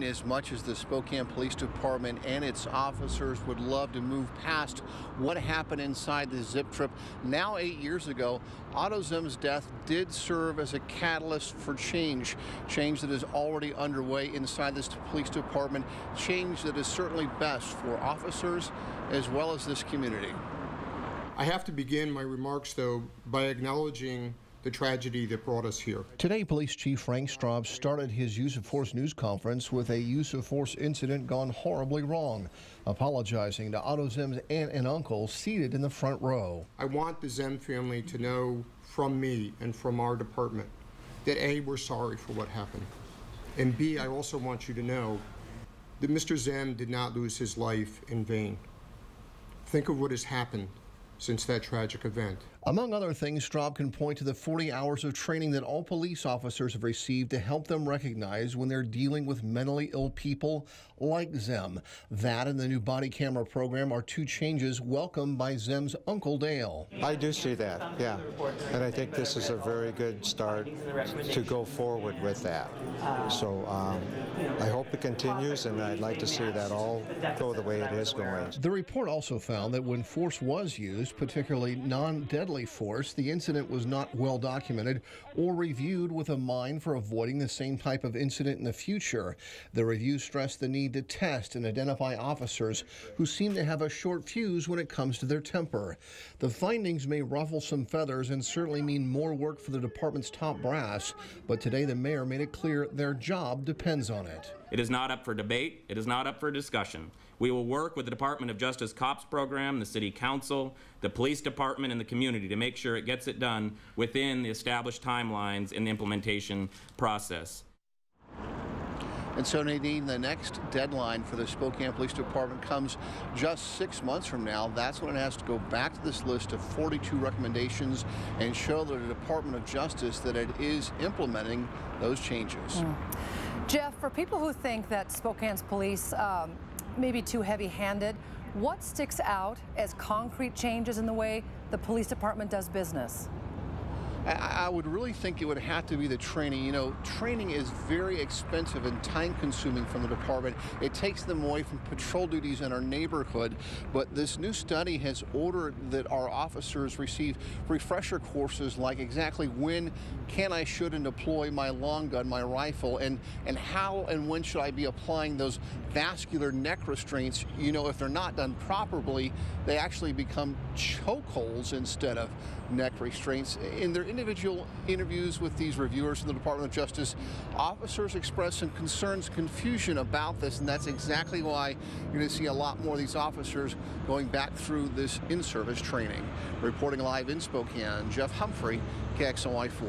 As much as the Spokane Police Department and its officers would love to move past what happened inside the zip trip, now 8 years ago, Otto Zehm's death did serve as a catalyst for change that is already underway inside this police department, change that is certainly best for officers as well as this community. I have to begin my remarks, though, by acknowledging the tragedy that brought us here. Today, Police Chief Frank STRAUB started his use of force news conference with a use of force incident gone horribly wrong, apologizing to Otto Zehm's aunt and uncle seated in the front row. I want the Zehm family to know from me and from our department that A, we're sorry for what happened, and B, I also want you to know that Mr. Zehm did not lose his life in vain. Think of what has happened since that tragic event. Among other things, STRAUB can point to the 40 hours of training that all police officers have received to help them recognize when they're dealing with mentally ill people like Zehm. That and the new body camera program are two changes welcomed by Zehm's Uncle Dale. I do see that, yeah. And I think this is a very good start to go forward with that. So I hope it continues, and I'd like to see that all go the way it is going. The report also found that when force was used, particularly non-deadly force, the incident was not well documented or reviewed with a mind for avoiding the same type of incident in the future. The review stressed the need to test and identify officers who seem to have a short fuse when it comes to their temper. The findings may ruffle some feathers and certainly mean more work for the department's top brass, but today the mayor made it clear their job depends on it. It is not up for debate. It is not up for discussion. We will work with the Department of Justice COPS program, the City Council, the Police Department, and the community to make sure it gets it done within the established timelines in the implementation process. And so, Nadine, the next deadline for the Spokane Police Department comes just 6 months from now. That's when it has to go back to this list of 42 recommendations and show the Department of Justice that it is implementing those changes. Jeff, for people who think that Spokane's police may be too heavy-handed, what sticks out as concrete changes in the way the police department does business? I would really think it would have to be the training. You know, training is very expensive and time-consuming from the department. It takes them away from patrol duties in our neighborhood. But this new study has ordered that our officers receive refresher courses like exactly when can I, should, and deploy my long gun, my rifle, and how and when should I be applying those vascular neck restraints. You know, if they're not done properly, they actually become chokeholds instead of neck restraints. In their individual interviews with these reviewers from the Department of Justice, officers expressed some concerns, confusion about this, and that's exactly why you're going to see a lot more of these officers going back through this in-service training. Reporting live in Spokane, Jeff Humphrey, kxly 4.